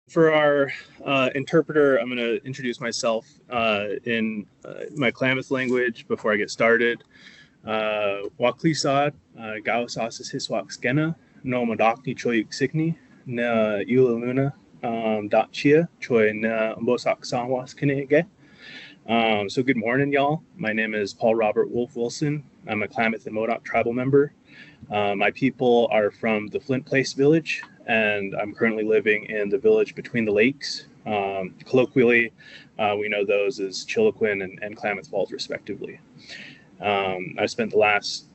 For our interpreter, I'm going to introduce myself in my Klamath language before I get started. Waklisad, Gausas Hiswak Skena, no Modokni Choi Signi, na Ulaluna, dot chia, Choi na Mbosak Sawas Kinege. So good morning, y'all. My name is Paul Robert Wolf Wilson. I'm a Klamath and Modoc tribal member. My people are from the Flint Place village, and I'm currently living in the village between the lakes. Colloquially, we know those as Chiloquin and Klamath Falls, respectively. I've spent the last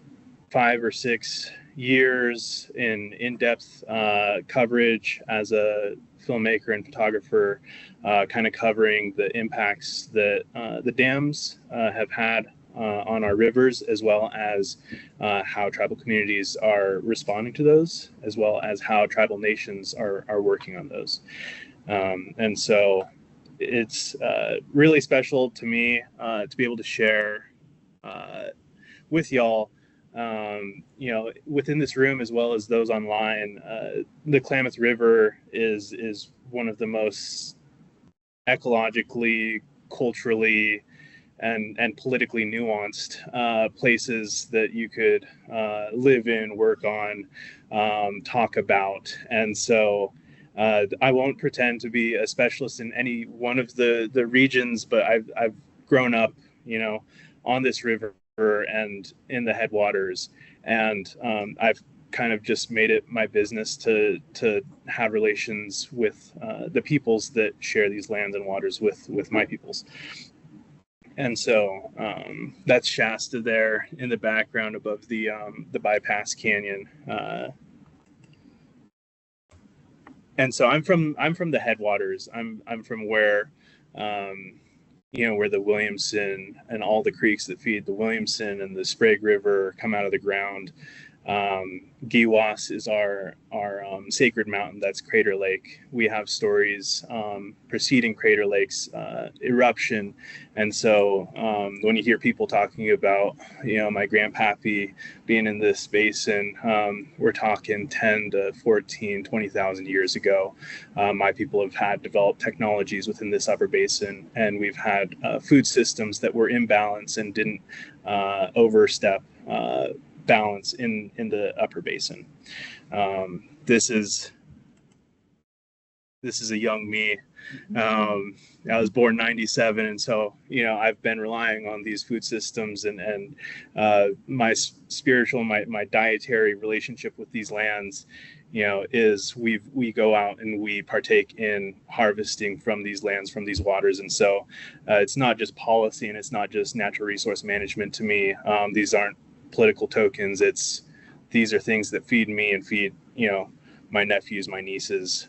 5 or 6 years in in-depth coverage as a filmmaker and photographer, kind of covering the impacts that the dams have had on our rivers, as well as how tribal communities are responding to those, as well as how tribal nations are working on those. And so it's really special to me to be able to share with y'all, within this room as well as those online. The Klamath River is one of the most ecologically, culturally, and politically nuanced places that you could live in, work on, talk about. And so I won't pretend to be a specialist in any one of the regions, but I've grown up, on this river and in the headwaters. And I've kind of just made it my business to have relations with the peoples that share these lands and waters with my peoples. And so that's Shasta there in the background above the bypass canyon. And so I'm from the headwaters. I'm from where where the Williamson and all the creeks that feed the Williamson and the Sprague River come out of the ground. Giwas is our sacred mountain. That's Crater Lake. We have stories preceding Crater Lake's eruption, and so when you hear people talking about my grandpappy being in this basin, we're talking 10 to 14, 20,000 years ago. My people have had developed technologies within this upper basin, and we've had food systems that were in balance and didn't overstep balance in the upper basin. This is a young me. I was born 97, and so I've been relying on these food systems and my spiritual, my dietary relationship with these lands. Is we go out and we partake in harvesting from these lands, from these waters, and so it's not just policy and it's not just natural resource management to me. These aren't political tokens. These are things that feed me and feed my nephews, my nieces.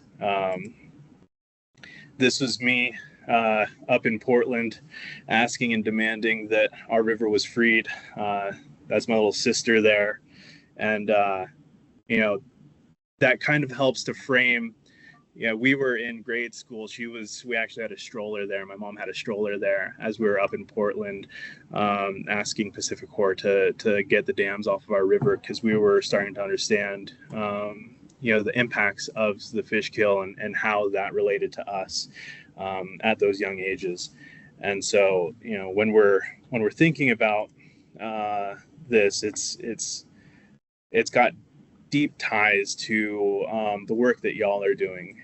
This was me up in Portland asking and demanding that our river was freed. That's my little sister there, and that kind of helps to frame. We were in grade school. We actually had a stroller there. My mom had a stroller there as we were up in Portland, asking Pacific Corps to get the dams off of our river, because we were starting to understand, the impacts of the fish kill and how that related to us at those young ages. And so, when we're thinking about this, it's got deep ties to the work that y'all are doing,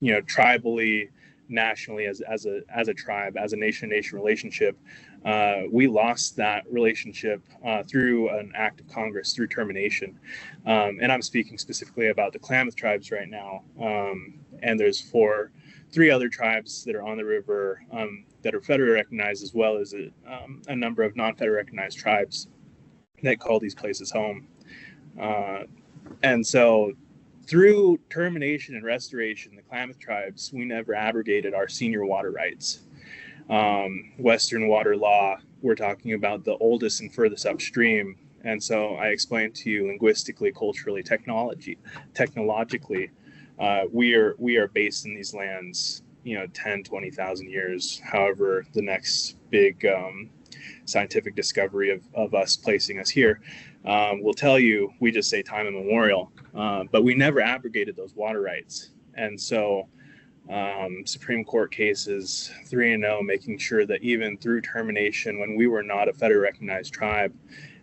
tribally, nationally, as a tribe, as a nation-nation relationship. We lost that relationship through an act of Congress, through termination. And I'm speaking specifically about the Klamath tribes right now. And there's 3 other tribes that are on the river that are federally recognized, as well as a number of non-federally recognized tribes that call these places home. And so through termination and restoration, the Klamath tribes, we never abrogated our senior water rights. Western water law, we're talking about the oldest and furthest upstream. And so I explained to you linguistically, culturally, technologically, we are based in these lands, 10, 20,000 years, however the next big scientific discovery of us placing us here will tell you. We just say time immemorial, but we never abrogated those water rights. And so Supreme Court cases 3-0, making sure that even through termination, when we were not a federally recognized tribe,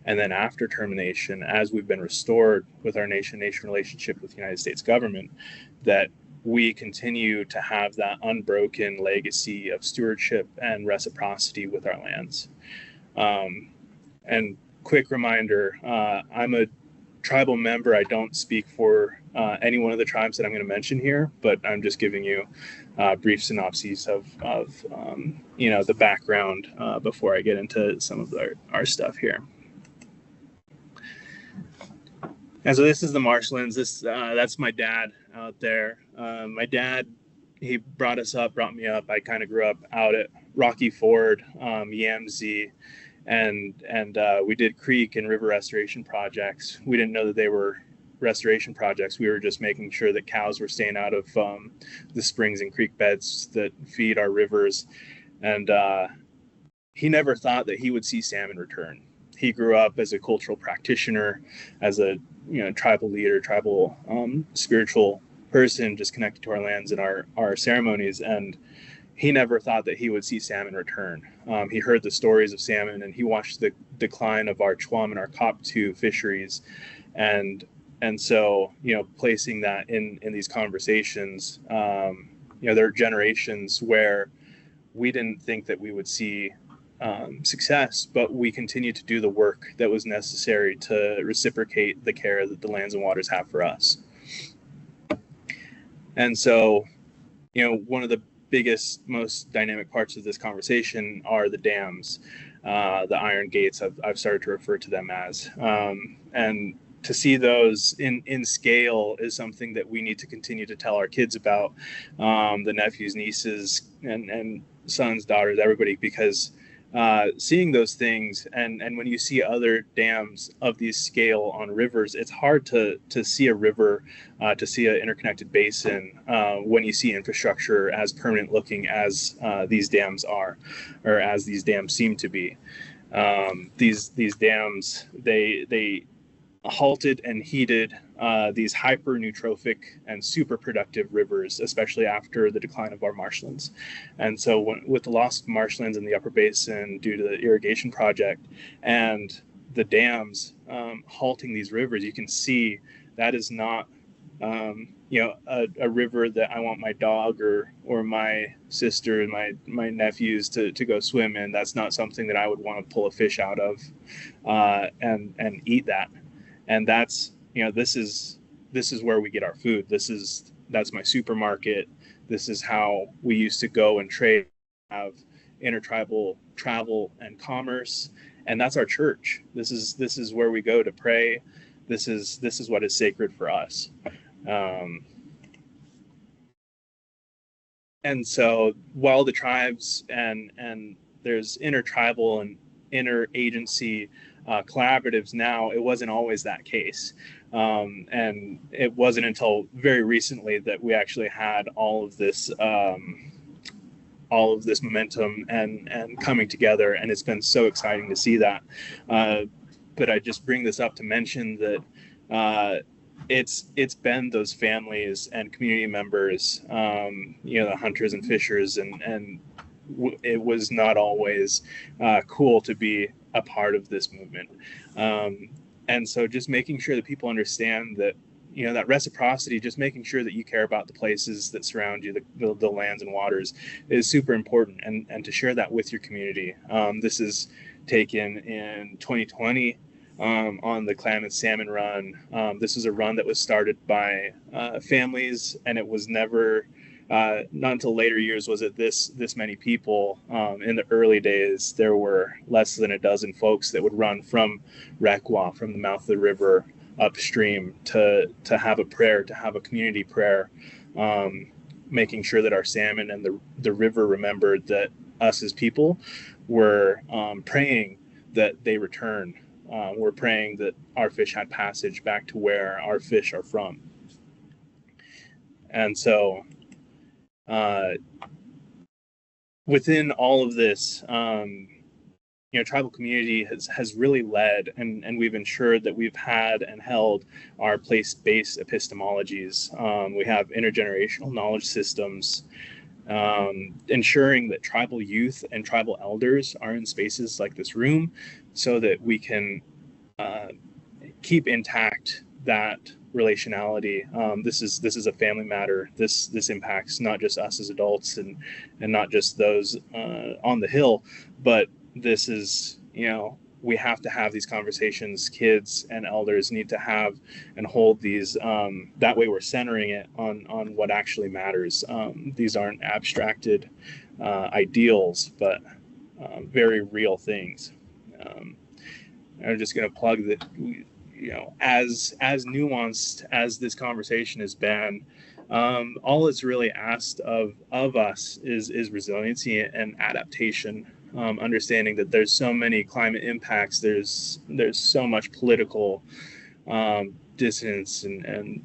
and then after termination, as we've been restored with our nation-nation relationship with the United States government, that we continue to have that unbroken legacy of stewardship and reciprocity with our lands. And quick reminder, I'm a tribal member. I don't speak for any one of the tribes that I'm going to mention here, but I'm just giving you brief synopses of the background before I get into some of our stuff here. And so this is the marshlands. That's my dad out there. My dad, he brought me up. I kind of grew up out at Rocky Ford, Yamsey, and we did creek and river restoration projects. We didn't know that they were restoration projects. We were just making sure that cows were staying out of the springs and creek beds that feed our rivers. And he never thought that he would see salmon return. He grew up as a cultural practitioner, as a tribal leader, tribal spiritual person, just connected to our lands and our ceremonies. And he never thought that he would see salmon return. He heard the stories of salmon, and he watched the decline of our Chwam and our Koptu fisheries. And so, placing that in these conversations, there are generations where we didn't think that we would see success, but we continue to do the work that was necessary to reciprocate the care that the lands and waters have for us. And so, one of the biggest, most dynamic parts of this conversation are the dams, the iron gates. I've started to refer to them as, and to see those in scale is something that we need to continue to tell our kids about, the nephews, nieces, and sons, daughters, everybody, because seeing those things, and when you see other dams of these scale on rivers, it's hard to see a river, to see an interconnected basin when you see infrastructure as permanent looking as these dams are, or as these dams seem to be. These dams, they halted and heated these hyper eutrophic and super productive rivers, especially after the decline of our marshlands. And so with the loss of marshlands in the upper basin due to the irrigation project and the dams halting these rivers, you can see that is not a river that I want my dog or my sister and my nephews to go swim in. That's not something that I would want to pull a fish out of and eat that. And that's, this is where we get our food. That's my supermarket. This is how we used to go and trade, have intertribal travel and commerce. And that's our church. This is where we go to pray. This is what is sacred for us. And so while the tribes and there's intertribal and interagency collaboratives now, it wasn't always that case. And it wasn't until very recently that we actually had all of this momentum and coming together. And it's been so exciting to see that. But I just bring this up to mention that it's been those families and community members, the hunters and fishers, and it was not always cool to be a part of this movement. And so just making sure that people understand that, that reciprocity, just making sure that you care about the places that surround you, the lands and waters, is super important, and to share that with your community. This is taken in 2020 on the Klamath Salmon Run. This is a run that was started by families, and it was never, not until later years was it this many people. In the early days, there were less than a dozen folks that would run from Reclamation, from the mouth of the river upstream, to have a prayer, to have a community prayer, making sure that our salmon and the river remembered that us as people were praying that they return. We're praying that our fish had passage back to where our fish are from. And so within all of this, tribal community has really led, and we've ensured that we've had and held our place-based epistemologies. We have intergenerational knowledge systems, ensuring that tribal youth and tribal elders are in spaces like this room so that we can keep intact that relationality. This is a family matter. This impacts not just us as adults and not just those on the hill, but this is, we have to have these conversations. Kids and elders need to have and hold these. That way we're centering it on what actually matters. These aren't abstracted ideals, but very real things. I'm just going to plug that, as nuanced as this conversation has been, all it's really asked of us is resiliency and adaptation. Understanding that there's so many climate impacts, there's so much political dissonance, and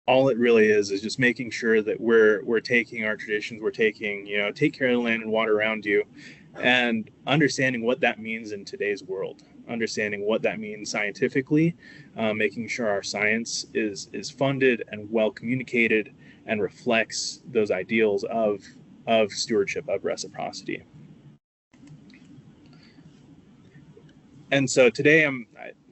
all it really is just making sure that we're taking our traditions, we're taking, take care of the land and water around you, and understanding what that means in today's world, understanding what that means scientifically, making sure our science is funded and well communicated and reflects those ideals of stewardship, of reciprocity. And so today,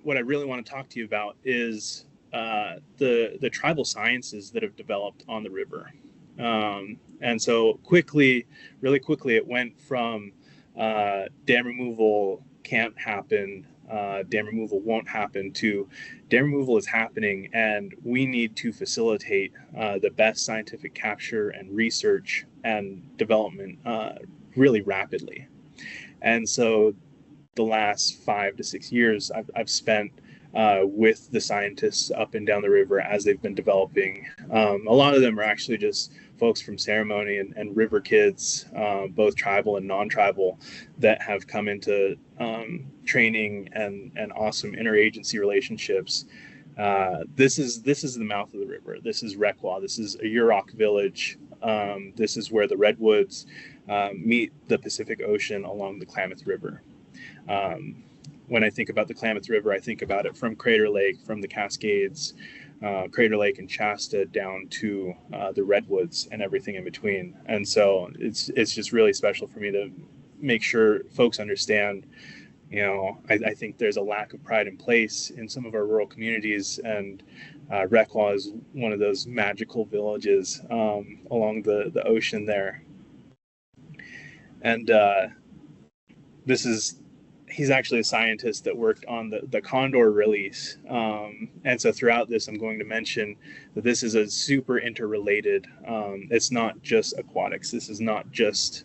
what I really want to talk to you about is the tribal sciences that have developed on the river. And so really quickly, it went from dam removal can't happen, dam removal won't happen, to dam removal is happening, and we need to facilitate the best scientific capture and research and development really rapidly. And so the last 5 to 6 years I've spent with the scientists up and down the river as they've been developing. A lot of them are actually just folks from ceremony and river kids, both tribal and non-tribal, that have come into training and awesome interagency relationships. This is the mouth of the river. This is Reclamation. This is a Yurok village. This is where the redwoods meet the Pacific Ocean along the Klamath River. When I think about the Klamath River, I think about it from Crater Lake, from the Cascades, Crater Lake and Shasta, down to the redwoods and everything in between. And so it's just really special for me to make sure folks understand. I think there's a lack of pride in place in some of our rural communities, and Reclamation is one of those magical villages along the ocean there. And he's actually a scientist that worked on the condor release. And so throughout this, I'm going to mention that this is a super interrelated, it's not just aquatics. This is not just,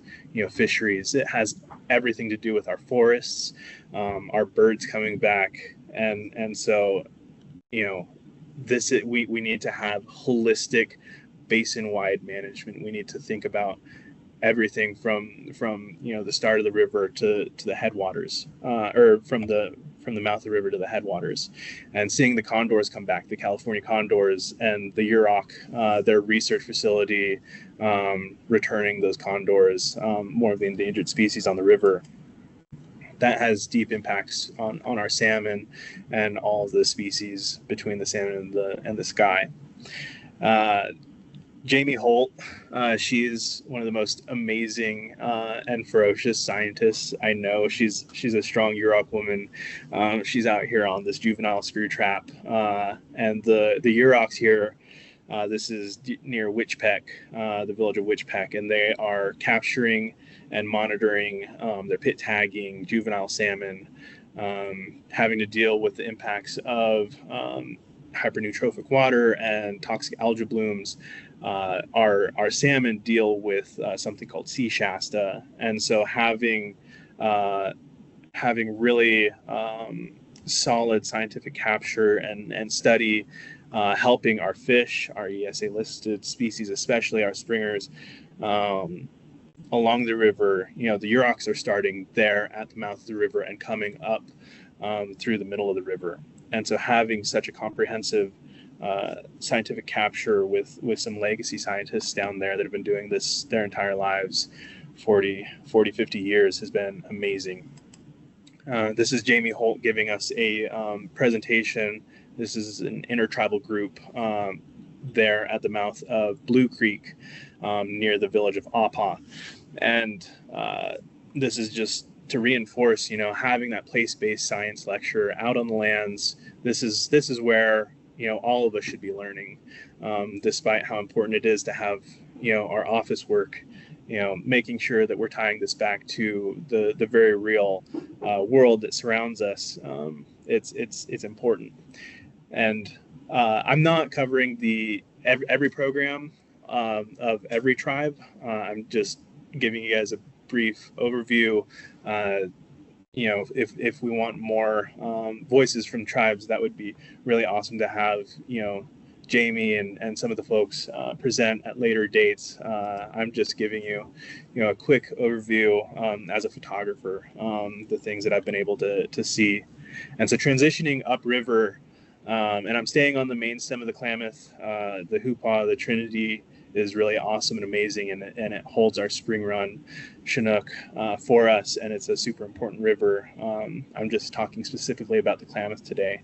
fisheries. It has everything to do with our forests, our birds coming back. And so, we need to have holistic basin-wide management. We need to think about everything from the start of the river to the headwaters, or from the mouth of the river to the headwaters, and seeing the condors come back, the California condors, and the Yurok, their research facility, returning those condors, more of the endangered species on the river. That has deep impacts on our salmon and all the species between the salmon and the sky. Jamie Holt, she's one of the most amazing and ferocious scientists I know. She's a strong Yurok woman. She's out here on this juvenile screw trap, and the Yuroks here. This is near Witchpeck, the village of Witchpeck, and they are capturing and monitoring. They're pit tagging juvenile salmon, having to deal with the impacts of hyperneutrophic water and toxic algae blooms. Our salmon deal with something called sea shasta, and so having really solid scientific capture and study, helping our fish, our ESA listed species, especially our springers, along the river. The Yuroks are starting there at the mouth of the river and coming up through the middle of the river. And so having such a comprehensive scientific capture with some legacy scientists down there that have been doing this their entire lives, 40, 50 years, has been amazing. This is Jamie Holt giving us a presentation. This is an intertribal group there at the mouth of Blue Creek near the village of Apaw. And this is just to reinforce, having that place-based science lecture out on the lands. This is where, all of us should be learning, despite how important it is to have, our office work, making sure that we're tying this back to the very real world that surrounds us. It's important. And I'm not covering every program of every tribe. I'm just giving you guys a brief overview. If we want more voices from tribes, that would be really awesome to have, Jamie and some of the folks present at later dates. I'm just giving you, a quick overview as a photographer, the things that I've been able to see. And so transitioning upriver, and I'm staying on the main stem of the Klamath. The Hoopah, the Trinity is really awesome and amazing, and it holds our spring run Chinook for us, and it's a super important river. I'm just talking specifically about the Klamath today.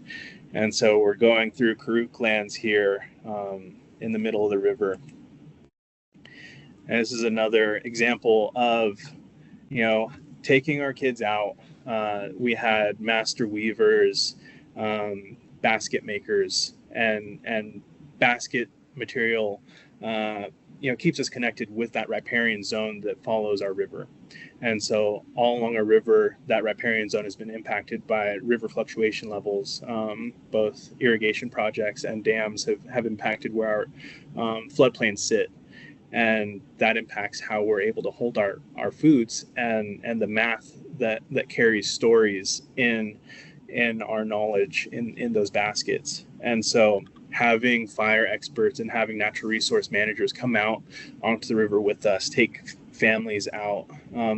And so we're going through Karuk lands here in the middle of the river. And this is another example of, taking our kids out. We had master weavers, basket makers, and basket material keeps us connected with that riparian zone that follows our river. And so all along our river, that riparian zone has been impacted by river fluctuation levels. Both irrigation projects and dams have impacted where our floodplains sit. And that impacts how we're able to hold our foods and the math that carries stories in our knowledge in those baskets. And so having fire experts and having natural resource managers come out onto the river with us, take families out.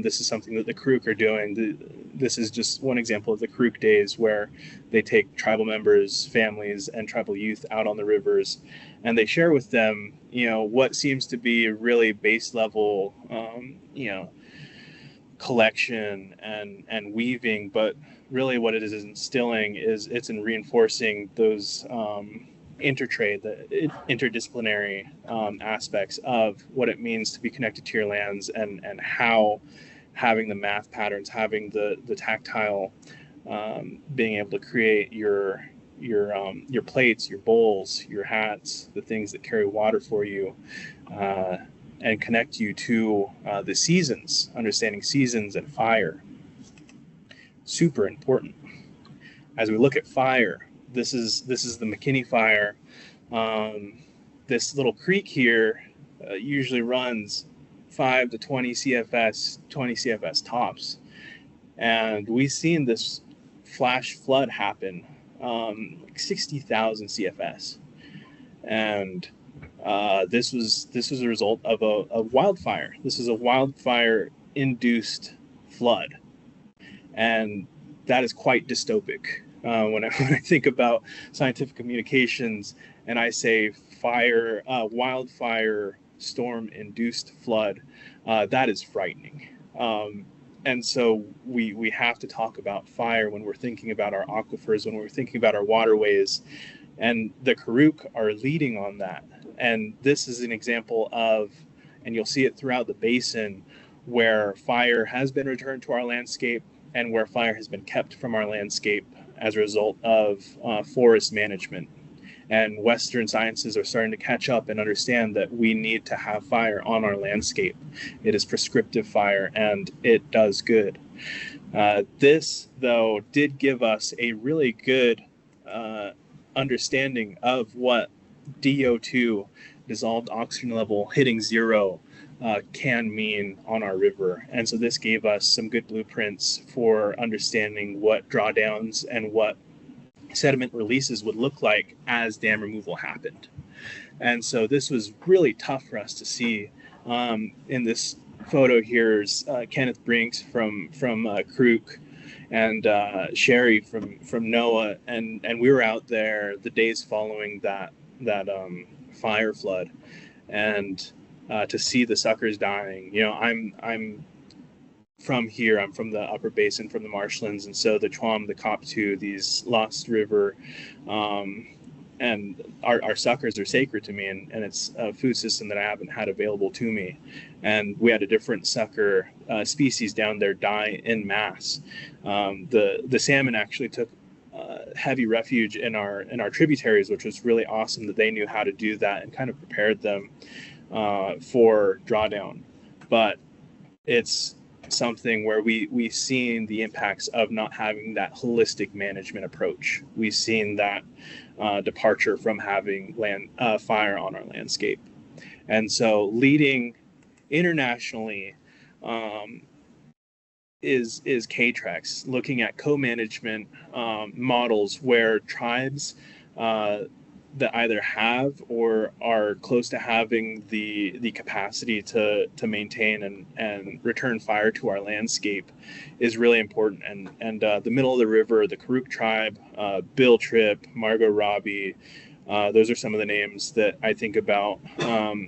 This is something that the Karuk are doing. This is just one example of the Karuk days where they take tribal members, families, and tribal youth out on the rivers, and they share with them, what seems to be a really base level, collection and weaving, but really what it is instilling is it's in reinforcing those intertrade, the interdisciplinary aspects of what it means to be connected to your lands, and how having the math patterns, having the tactile, being able to create your plates, your bowls, your hats, the things that carry water for you, and connect you to the seasons, understanding seasons and fire. Super important. As we look at fire, this is the McKinney fire. This little creek here usually runs 5 to 20 CFS, 20 CFS tops. And we've seen this flash flood happen, like 60,000 CFS. And this was a result of a wildfire. This is a wildfire-induced flood. And that is quite dystopic. When I think about scientific communications and I say wildfire storm-induced flood, that is frightening. And so we have to talk about fire when we're thinking about our aquifers, when we're thinking about our waterways, and the Karuk are leading on that. And this is an example of, and you'll see it throughout the basin, where fire has been returned to our landscape and where fire has been kept from our landscape as a result of forest management. And Western sciences are starting to catch up and understand that we need to have fire on our landscape. It is prescriptive fire, and it does good. This, though, did give us a really good understanding of what DO2, dissolved oxygen level, hitting zero, can mean on our river. And so this gave us some good blueprints for understanding what drawdowns and what sediment releases would look like as dam removal happened. And so this was really tough for us to see. In this photo here is Kenneth Brinks from Karuk, and Sherry from NOAA, and we were out there the days following that fire flood, and to see the suckers dying. I'm from here. I'm from the upper basin, from the marshlands, and so the Chwam, the Koptu, these Lost River, and our suckers are sacred to me, and it's a food system that I haven't had available to me. And we had a different sucker species down there die en masse. The salmon actually took heavy refuge in our tributaries, which was really awesome that they knew how to do that and kind of prepared them for drawdown. But it's something where we've seen the impacts of not having that holistic management approach. We've seen that departure from having fire on our landscape. And so leading internationally is KTREX, looking at co-management models where tribes that either have or are close to having the capacity to maintain and return fire to our landscape is really important. And the middle of the river, the Karuk tribe, Bill Tripp, Margot Robbie, those are some of the names that I think about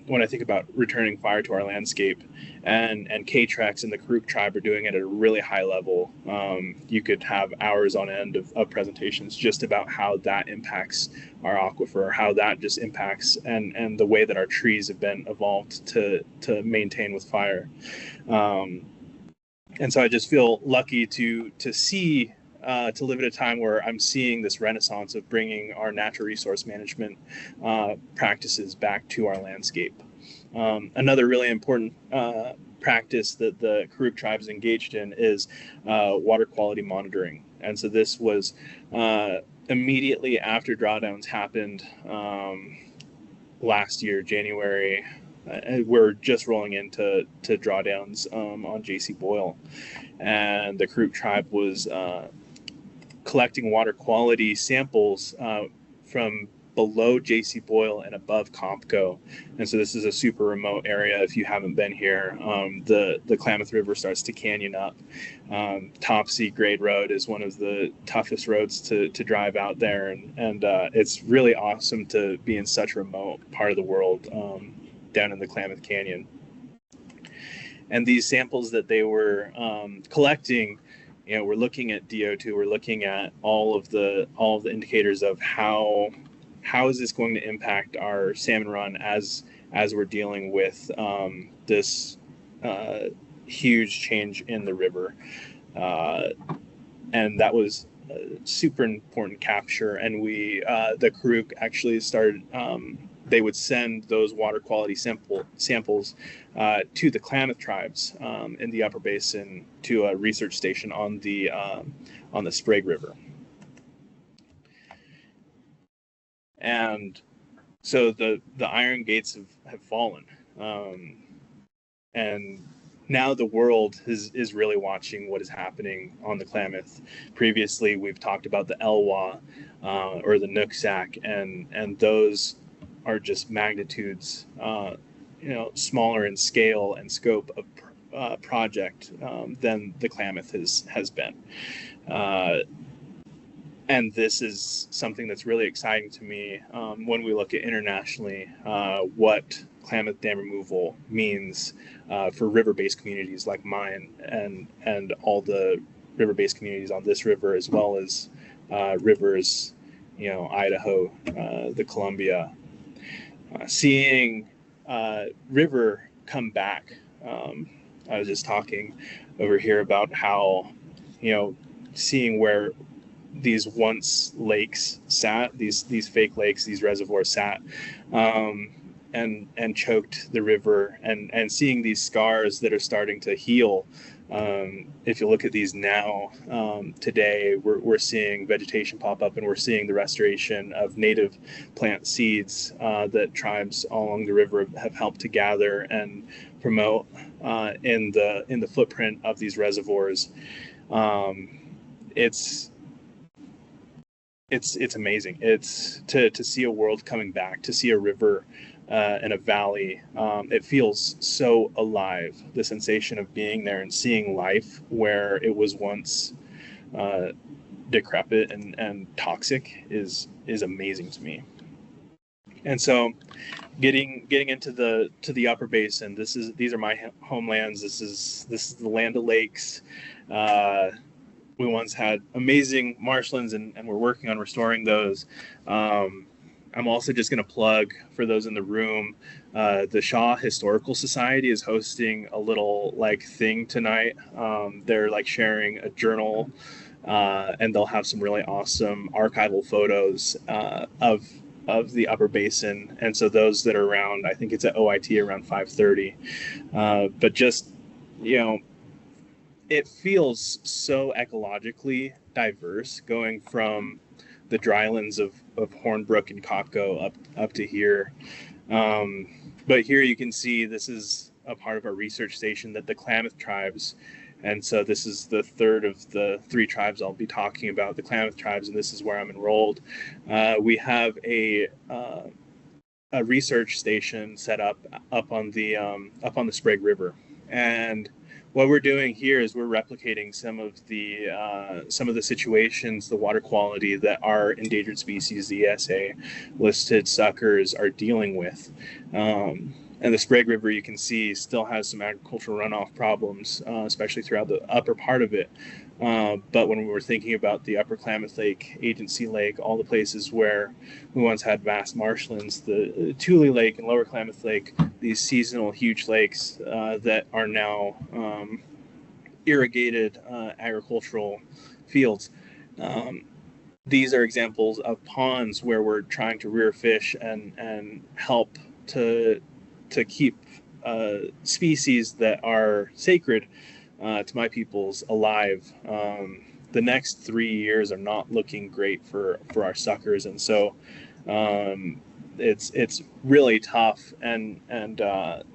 when I think about returning fire to our landscape. And KTREX and the Karuk tribe are doing it at a really high level. You could have hours on end of presentations just about how that impacts our aquifer, how that just impacts and the way that our trees have been evolved to maintain with fire. And so I just feel lucky to see to live at a time where I'm seeing this renaissance of bringing our natural resource management practices back to our landscape. Another really important practice that the Karuk tribe is engaged in is water quality monitoring. And so this was immediately after drawdowns happened last year, January. We're just rolling into drawdowns on J.C. Boyle. And the Karuk tribe was collecting water quality samples from below J.C. Boyle and above Compco. And so this is a super remote area. If you haven't been here, the Klamath River starts to canyon up. Topsy Grade Road is one of the toughest roads to drive out there. And it's really awesome to be in such a remote part of the world down in the Klamath Canyon. And these samples that they were collecting, you know, we're looking at DO2, we're looking at all of the indicators of how is this going to impact our salmon run as we're dealing with this huge change in the river. And that was a super important capture. And the Karuk actually started, they would send those water quality samples to the Klamath tribes in the upper basin to a research station on the Sprague River. And so the iron gates have fallen, and now the world is really watching what is happening on the Klamath. Previously, we've talked about the Elwha or the Nooksack, and those are just magnitudes, smaller in scale and scope of project than the Klamath has been. And this is something that's really exciting to me when we look at internationally what Klamath dam removal means for river-based communities like mine and all the river-based communities on this river, as well as rivers, Idaho, the Columbia. Seeing river come back. I was just talking over here about how, seeing where these once lakes sat, these fake lakes, these reservoirs sat, and choked the river, and seeing these scars that are starting to heal. If you look at these now, today, we're seeing vegetation pop up, and we're seeing the restoration of native plant seeds that tribes all along the river have helped to gather and promote in the footprint of these reservoirs. It's amazing. It's to see a world coming back, to see a river and a valley. It feels so alive. The sensation of being there and seeing life where it was once decrepit and toxic is amazing to me. And so getting into the upper basin, these are my homelands. This is the land of lakes. We once had amazing marshlands, and we're working on restoring those. I'm also just going to plug, for those in the room, the Shaw Historical Society is hosting a little like thing tonight. They're like sharing a journal, and they'll have some really awesome archival photos of the upper basin. And so those that are around, I think it's at OIT around 5:30. But just, you know, it feels so ecologically diverse going from the drylands of Hornbrook and Kopko up to here. But here you can see this is a part of our research station that the Klamath tribes, and so this is the third of the three tribes I'll be talking about, the Klamath tribes, and this is where I'm enrolled. We have a research station set up on the Sprague River, and what we're doing here is we're replicating some of the situations, the water quality that our endangered species, the ESA listed suckers, are dealing with. And the Sprague River, you can see, still has some agricultural runoff problems, especially throughout the upper part of it. But when we were thinking about the Upper Klamath Lake, Agency Lake, all the places where we once had vast marshlands, the Tule Lake and Lower Klamath Lake, these seasonal huge lakes that are now irrigated agricultural fields. These are examples of ponds where we're trying to rear fish and help to keep species that are sacred to my peoples alive. The next 3 years are not looking great for our suckers, and so it's really tough, and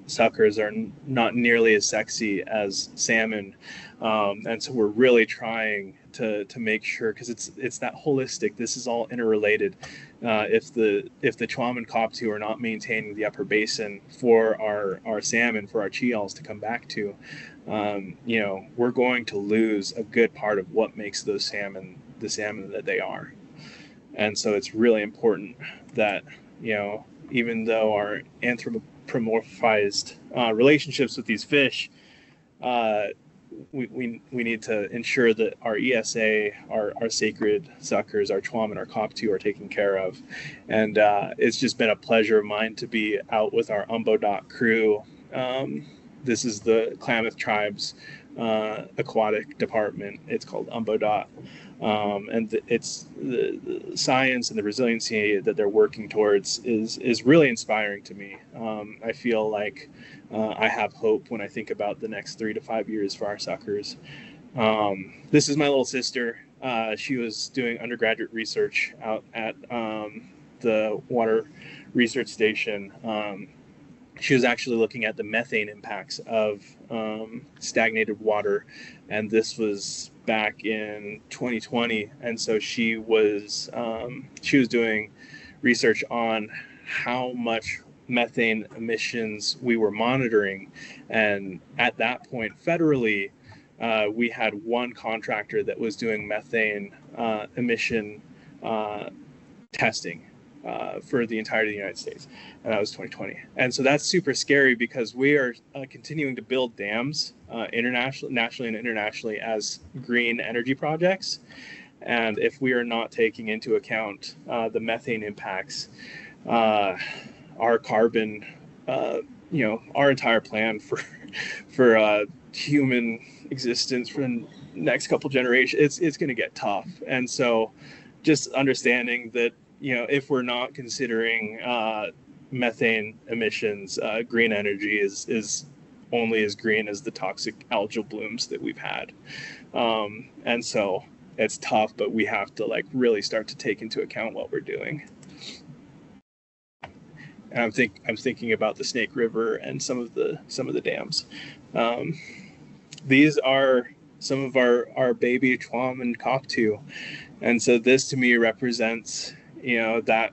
suckers are not nearly as sexy as salmon, and so we're really trying to make sure, because it's that holistic. This is all interrelated. If the Chwam and Koptu are not maintaining the upper basin for our salmon, for our chials to come back to, we're going to lose a good part of what makes those salmon the salmon that they are. And so it's really important that, even though our anthropomorphized relationships with these fish, we need to ensure that our ESA, our sacred suckers, our Chwam and our Koptu are taken care of. And it's just been a pleasure of mine to be out with our Umbodot crew. This is the Klamath Tribes aquatic department. It's called Umbodot. And it's the science and the resiliency that they're working towards is really inspiring to me. I feel like I have hope when I think about the next 3 to 5 years for our suckers. This is my little sister. She was doing undergraduate research out at the Water Research Station. She was actually looking at the methane impacts of stagnated water, and this was back in 2020. And so she was doing research on how much methane emissions we were monitoring, and at that point, federally, we had one contractor that was doing methane emission testing for the entirety of the United States, and that was 2020. And so that's super scary, because we are continuing to build dams nationally and internationally as green energy projects. And if we are not taking into account the methane impacts, our carbon, our entire plan for human existence for the next couple generations, it's going to get tough. And so just understanding that, if we're not considering methane emissions, green energy is only as green as the toxic algal blooms that we've had. And so it's tough, but we have to really start to take into account what we're doing. And I'm thinking about the Snake River and some of the dams. These are some of our baby Chwam and Koptu, and so this to me represents that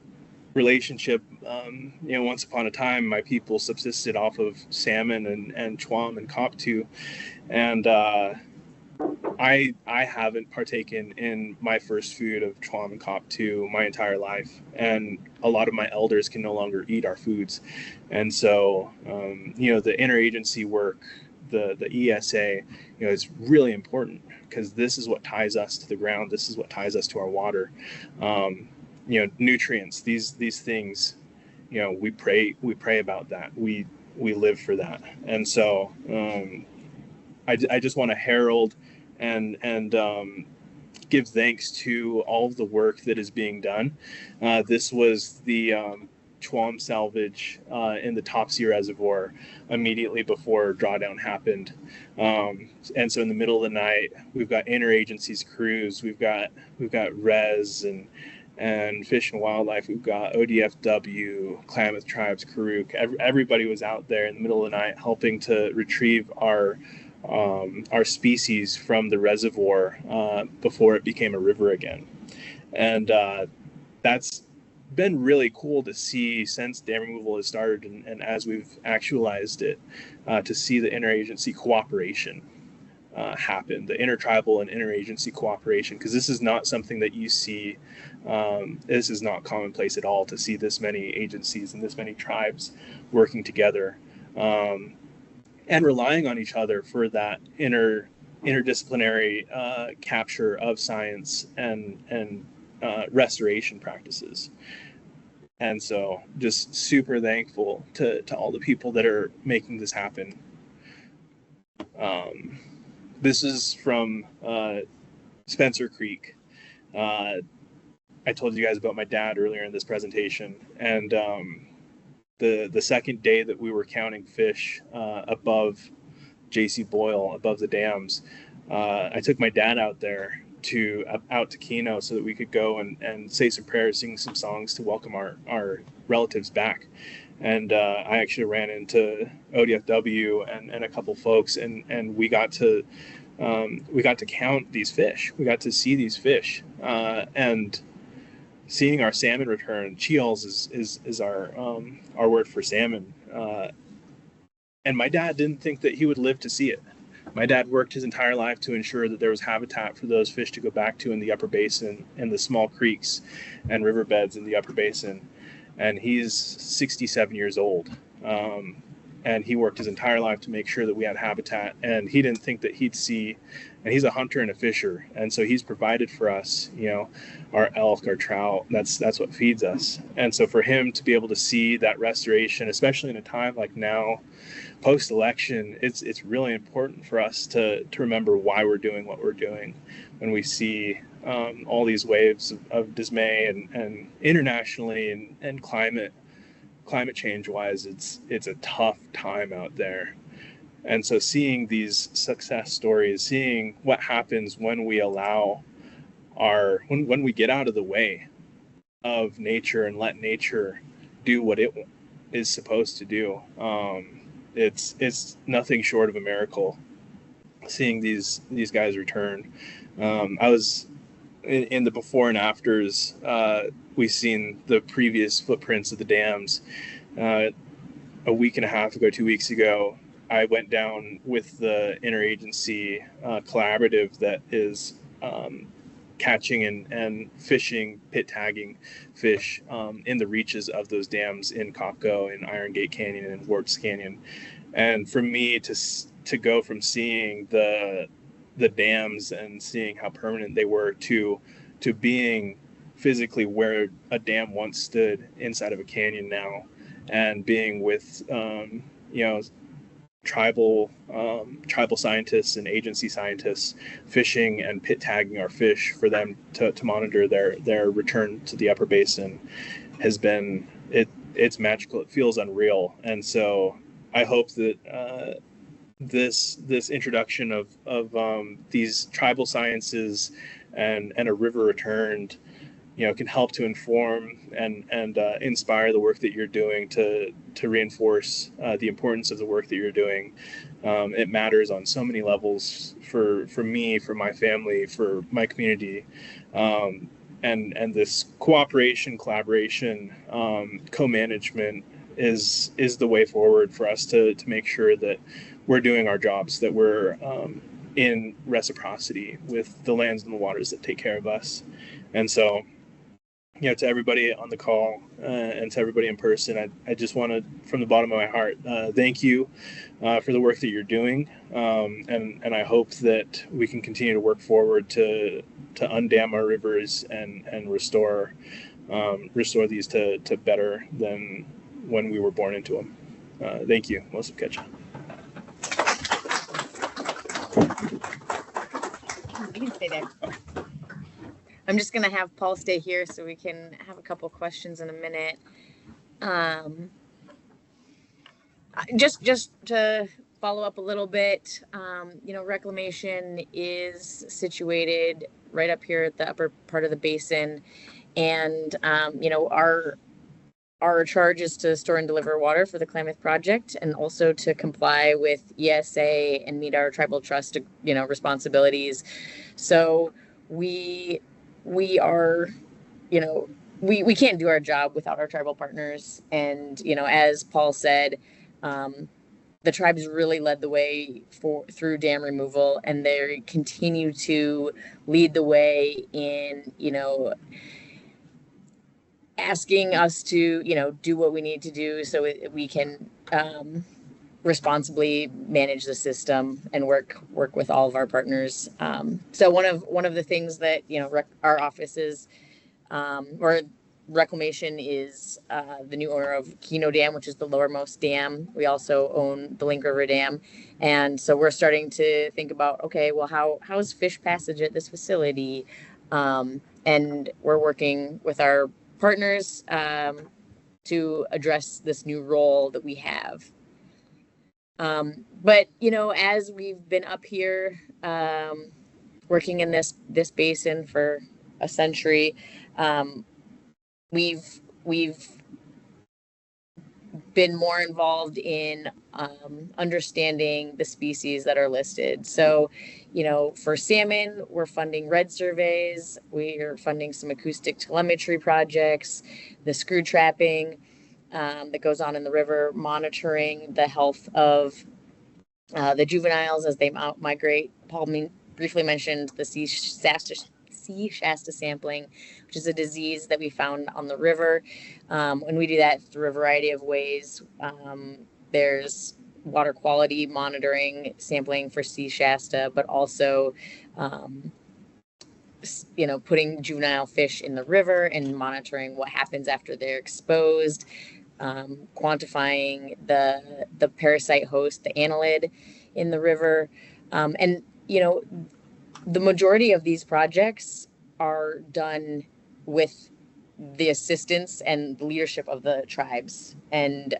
relationship. Once upon a time, my people subsisted off of salmon and Chwam and Koptu, and I haven't partaken in my first food of Chwam and Kop 2 my entire life, and a lot of my elders can no longer eat our foods, and so the interagency work, the ESA, is really important because this is what ties us to the ground. This is what ties us to our water. Nutrients, these things. We pray about that. We live for that, and so I just want to herald and give thanks to all of the work that is being done. This was the Chwam salvage in the Topsy Reservoir immediately before drawdown happened. And so in the middle of the night, we've got interagencies crews, we've got res and Fish and Wildlife, we've got ODFW, Klamath Tribes, Karuk. Everybody was out there in the middle of the night helping to retrieve our species from the reservoir before it became a river again. And that's been really cool to see since dam removal has started and as we've actualized it, to see the interagency cooperation happen, the intertribal and interagency cooperation, because this is not something that you see. This is not commonplace at all to see this many agencies and this many tribes working together. And relying on each other for that interdisciplinary capture of science and restoration practices. And so just super thankful to all the people that are making this happen. This is from Spencer Creek. I told you guys about my dad earlier in this presentation, and the second day that we were counting fish above J.C. Boyle, above the dams, I took my dad out there out to Keno so that we could go and say some prayers, sing some songs to welcome our relatives back. And I actually ran into ODFW and a couple folks, and we got to count these fish. We got to see these fish, and seeing our salmon return. Cheals is our word for salmon. And my dad didn't think that he would live to see it. My dad worked his entire life to ensure that there was habitat for those fish to go back to in the upper basin and the small creeks and riverbeds in the upper basin. And he's 67 years old. And he worked his entire life to make sure that we had habitat, and he didn't think that he'd see, and he's a hunter and a fisher, and so he's provided for us, our elk, our trout. That's what feeds us. And so for him to be able to see that restoration, especially in a time like now, post-election, it's really important for us to remember why we're doing what we're doing. When we see all these waves of dismay and internationally and climate change wise, it's a tough time out there. And so seeing these success stories, seeing what happens when we allow when we get out of the way of nature and let nature do what it is supposed to do, it's nothing short of a miracle. Seeing these guys return. I was in the before and afters. We've seen the previous footprints of the dams. A week and a half ago, 2 weeks ago, I went down with the interagency collaborative that is catching and fishing, pit tagging fish in the reaches of those dams in Kopko, in Iron Gate Canyon, and Warts Canyon. And for me to go from seeing the dams and seeing how permanent they were to being physically where a dam once stood inside of a canyon now, and being with tribal scientists and agency scientists fishing and pit tagging our fish for them to monitor their return to the upper basin has been it's magical. It feels unreal. And so I hope that this introduction of these tribal sciences and a river returned, can help to inform and inspire the work that you're doing to reinforce the importance of the work that you're doing. It matters on so many levels for me, for my family, for my community. And this cooperation, collaboration, co-management is the way forward for us to make sure that we're doing our jobs, that we're in reciprocity with the lands and the waters that take care of us. And so, to everybody on the call and to everybody in person, I just want to, from the bottom of my heart, thank you for the work that you're doing. And I hope that we can continue to work forward to undam our rivers and restore these to better than when we were born into them. Thank you. Most catch. You can stay there. I'm just gonna have Paul stay here so we can have a couple questions in a minute. Just to follow up a little bit, Reclamation is situated right up here at the upper part of the basin, and our charge is to store and deliver water for the Klamath project, and also to comply with ESA and meet our tribal trust, responsibilities. So we are, we can't do our job without our tribal partners. And, as Paul said, the tribes really led the way through dam removal, and they continue to lead the way in, asking us to, do what we need to do so we can responsibly manage the system and work with all of our partners. So one of the things that our office is, or Reclamation is the new owner of Keno Dam, which is the lowermost dam. We also own the Link River Dam, and so we're starting to think about, okay, well, how is fish passage at this facility, and we're working with our partners to address this new role that we have. But as we've been up here working in this basin for a century, we've been more involved in understanding the species that are listed. So, for salmon, we're funding red surveys. We are funding some acoustic telemetry projects, the screw trapping that goes on in the river, monitoring the health of the juveniles as they migrate. Paul briefly mentioned the sea shasta sampling, which is a disease that we found on the river. And we do that through a variety of ways. There's water quality monitoring, sampling for sea shasta, but also putting juvenile fish in the river and monitoring what happens after they're exposed, quantifying the parasite host, the annelid, in the river. And the majority of these projects are done with the assistance and leadership of the tribes, and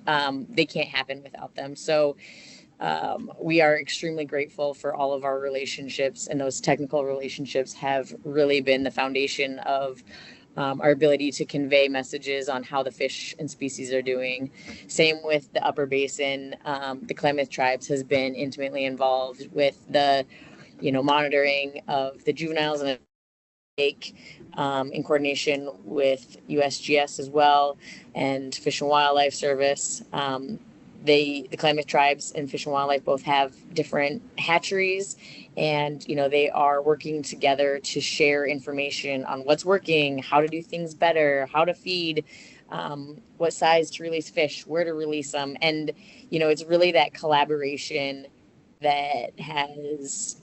they can't happen without them. So we are extremely grateful for all of our relationships, and those technical relationships have really been the foundation of our ability to convey messages on how the fish and species are doing. Same with the upper basin. The Klamath tribes has been intimately involved with the monitoring of the juveniles and lake, in coordination with USGS as well, and Fish and Wildlife Service. The Klamath tribes and Fish and Wildlife both have different hatcheries, and they are working together to share information on what's working, how to do things better, how to feed, what size to release fish, where to release them. And it's really that collaboration that has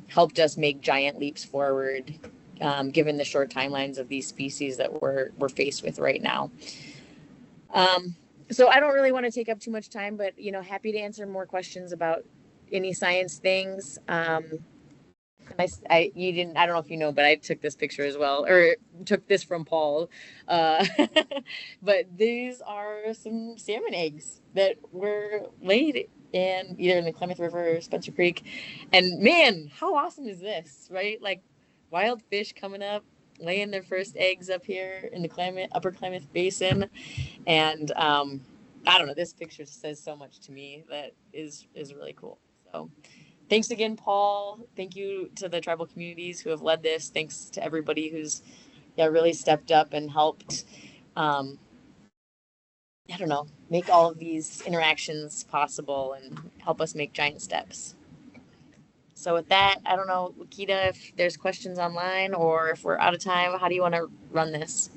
helped us make giant leaps forward, given the short timelines of these species that we're faced with right now. So I don't really want to take up too much time, but happy to answer more questions about any science things. You didn't, I don't know if you know, but I took this picture as well, or took this from Paul. But these are some salmon eggs that were laid in either in the Klamath River or Spencer Creek. And man, how awesome is this, right? Like wild fish coming up, laying their first eggs up here in the upper Klamath Basin. And I don't know, this picture says so much to me that is really cool. So thanks again, Paul. Thank you to the tribal communities who have led this. Thanks to everybody who's really stepped up and helped, make all of these interactions possible and help us make giant steps. So with that, I don't know, Lakita, if there's questions online or if we're out of time, how do you want to run this?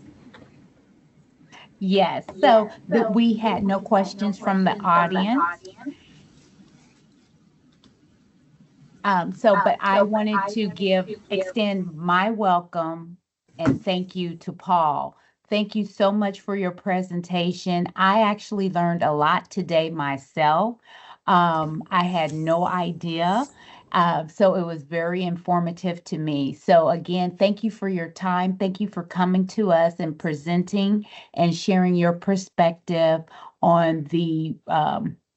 Yes. So we had no questions from the audience. But I wanted to extend my welcome and thank you to Paul. Thank you so much for your presentation. I actually learned a lot today myself. I had no idea. So it was very informative to me. So again, thank you for your time. Thank you for coming to us and presenting and sharing your perspective on the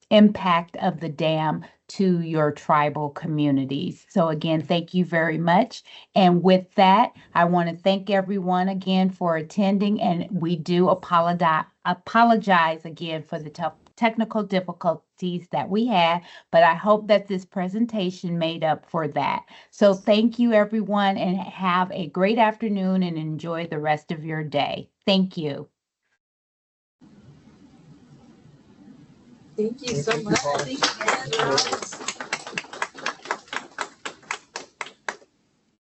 impact of the dam to your tribal communities. So again, thank you very much. And with that, I want to thank everyone again for attending, and we do apologize again for the technical difficulties that we had, but I hope that this presentation made up for that. So thank you everyone, and have a great afternoon and enjoy the rest of your day. Thank you. Thank you so much.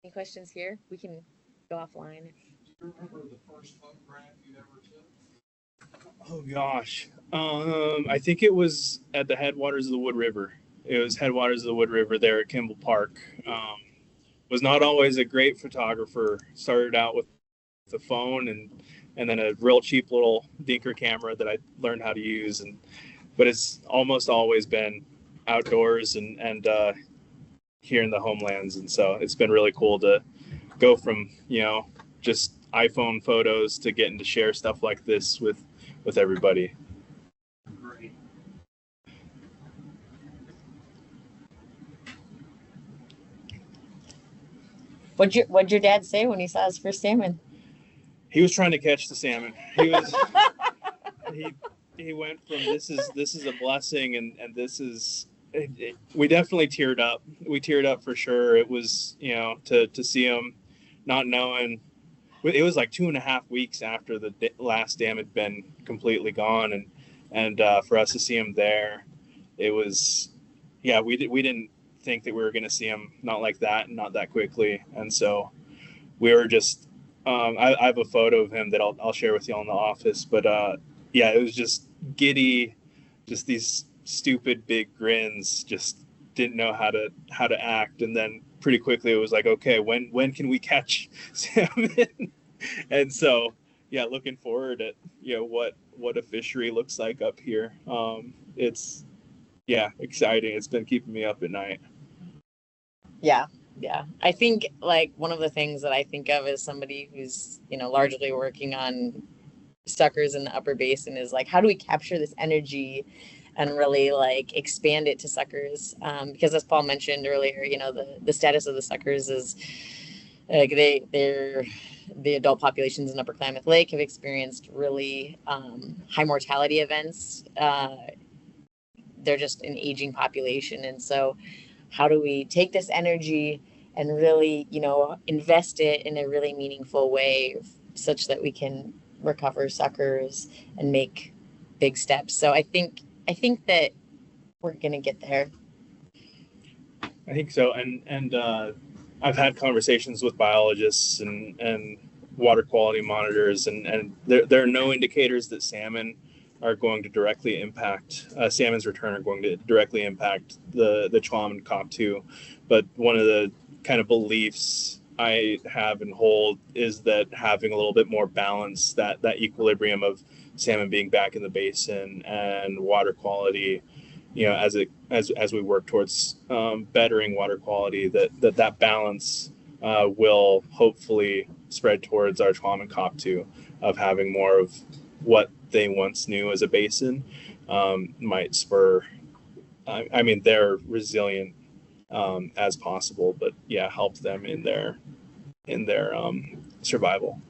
Any questions here? We can go offline. Do you remember the first photograph you ever took? Oh gosh, I think it was at the headwaters of the Wood River. It was headwaters of the Wood River there at Kimball Park. Was not always a great photographer. Started out with the phone and then a real cheap little dinker camera that I learned how to use, but it's almost always been outdoors and here in the homelands, and so it's been really cool to go from just iPhone photos to getting to share stuff like this with everybody. Great. What'd your dad say when he saw his first salmon? He was trying to catch the salmon. He was he went from this is a blessing and this is we definitely teared up. We teared up for sure. It was to see him not knowing. It was like 2.5 weeks after the last dam had been completely gone, and for us to see him there, it was we didn't think that we were going to see him not like that and not that quickly, and so we were just I have a photo of him that I'll share with you all in the office, but it was just giddy, just these stupid big grins, just didn't know how to act, and then pretty quickly it was like, okay, when can we catch salmon? And so looking forward at what a fishery looks like up here. It's exciting. It's been keeping me up at night. Yeah. I think like one of the things that I think of as somebody who's, largely working on suckers in the upper basin is like, how do we capture this energy and really like expand it to suckers? Because as Paul mentioned earlier, the status of the suckers is like the adult populations in Upper Klamath Lake have experienced really high mortality events. They're just an aging population. And so how do we take this energy and really, invest it in a really meaningful way such that we can recover suckers and make big steps? So I think that we're going to get there. I think so. And I've had conversations with biologists and water quality monitors, and there are no indicators that salmon are going to directly impact salmon's return are going to directly impact the chlam and COP2. But one of the kind of beliefs I have and hold is that having a little bit more balance, that equilibrium of salmon being back in the basin and water quality, as we work towards bettering water quality, that balance will hopefully spread towards our chlam and COP2 of having more of what they once knew as a basin, might spur. I mean, they're resilient as possible, but help them in their survival.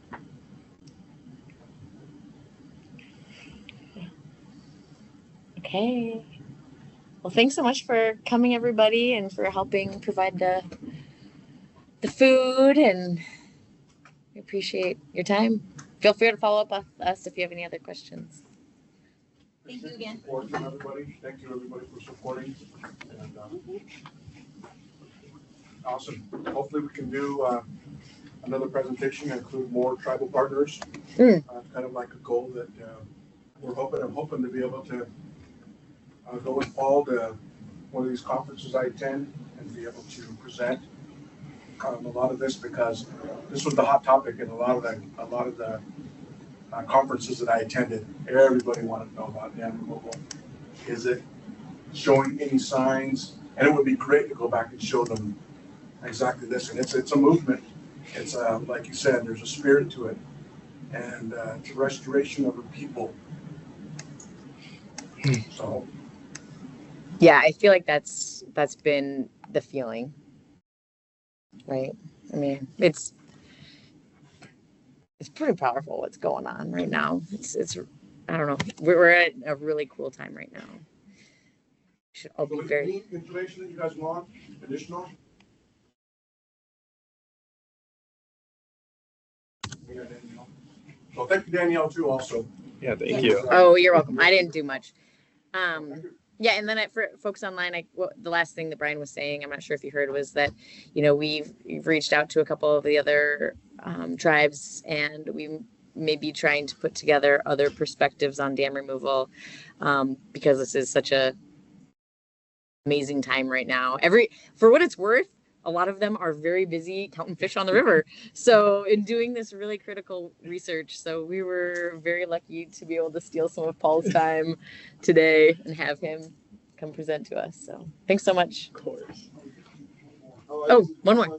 Okay. Well, thanks so much for coming, everybody, and for helping provide the food, and we appreciate your time. Feel free to follow up with us if you have any other questions. Thank you again. Support from everybody. Thank you everybody for supporting. And, Awesome. Hopefully we can do another presentation and include more tribal partners. Mm. Kind of like a goal that I'm hoping to be able to go in fall to one of these conferences I attend and be able to present a lot of this, because this was the hot topic in a lot of the conferences that I attended. Everybody wanted to know about dam removal. Is it showing any signs? And it would be great to go back and show them exactly this. And it's a movement. It's like you said, there's a spirit to it, and it's a restoration of a people. So Yeah, I feel like that's been the feeling, right? I mean, it's pretty powerful what's going on right now. It's I don't know. We're at a really cool time right now. Should all be very. Any information that you guys want additional? So thank you, Danielle, too. Also. Yeah, thank you. Oh, you're welcome. I didn't do much. Yeah, and then for folks online, the last thing that Brian was saying, I'm not sure if you heard, was that, we've reached out to a couple of the other tribes, and we may be trying to put together other perspectives on dam removal, because this is such a amazing time right now. For what it's worth, a lot of them are very busy counting fish on the river. So in doing this really critical research, so we were very lucky to be able to steal some of Paul's time today and have him come present to us. So thanks so much. Of course. Oh, one more.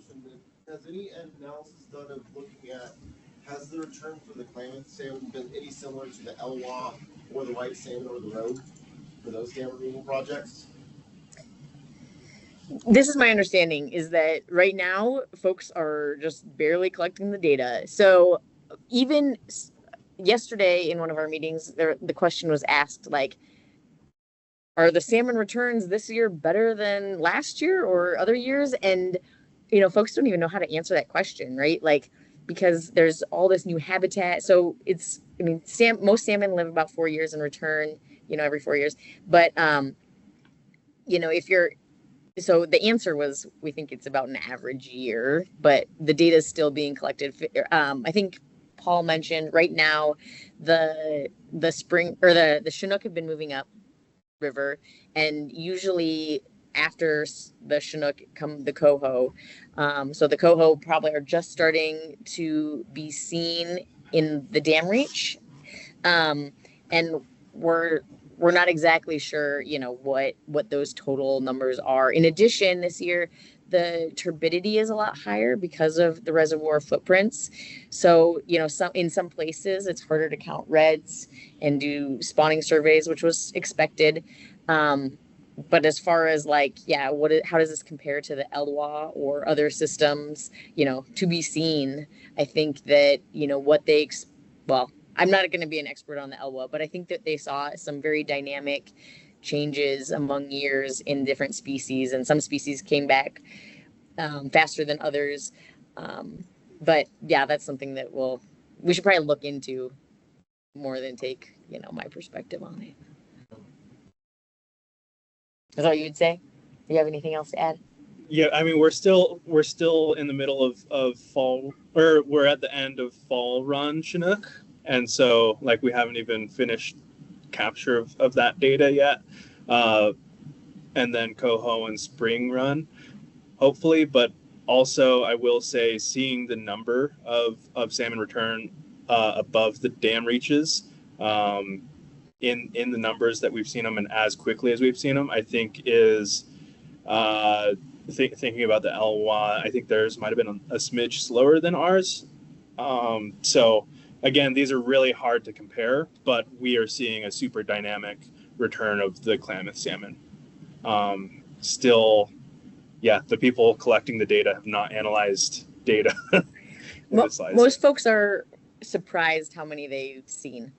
Has any analysis done of looking at, has the return for the Klamath salmon been any similar to the Elwha or the white salmon or the roe for those dam removal projects? This is my understanding, is that right now folks are just barely collecting the data. So even yesterday in one of our meetings, the question was asked, like, are the salmon returns this year better than last year or other years? And, folks don't even know how to answer that question, right? Like, because there's all this new habitat. So most salmon live about 4 years in return, every 4 years. But, so the answer was, we think it's about an average year, but the data is still being collected. I think Paul mentioned right now the spring, or the Chinook have been moving up river, and usually after the Chinook come the coho. So the coho probably are just starting to be seen in the dam reach, and we're not exactly sure, what those total numbers are. In addition, this year, the turbidity is a lot higher because of the reservoir footprints. So, in some places, it's harder to count reds and do spawning surveys, which was expected. But as far as how does this compare to the Elwha or other systems, to be seen. I think that, I'm not going to be an expert on the Elwha, but I think that they saw some very dynamic changes among years in different species, and some species came back faster than others. But yeah, that's something that we should probably look into more than take, my perspective on it. Is that what you'd say? Do you have anything else to add? Yeah, I mean, we're still in the middle of fall, or we're at the end of fall run Chinook. And so, we haven't even finished capture of that data yet. And then coho and spring run, hopefully. But also, I will say, seeing the number of salmon return above the dam reaches, in the numbers that we've seen them and as quickly as we've seen them, I think is thinking about the Elwha. I think theirs might have been a smidge slower than ours. So. Again, these are really hard to compare, but we are seeing a super dynamic return of the Klamath salmon. Still, the people collecting the data have not analyzed data. Most folks are surprised how many they've seen,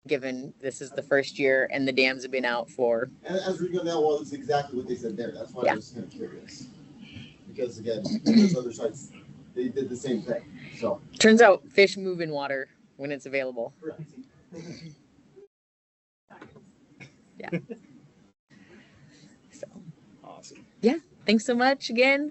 given this is the first year and the dams have been out for. And as we go now, that's exactly what they said there. That's why I was kind of curious. Because again, those other sites, they did the same thing. So turns out fish move in water when it's available. Yeah. Awesome. Yeah. Thanks so much again.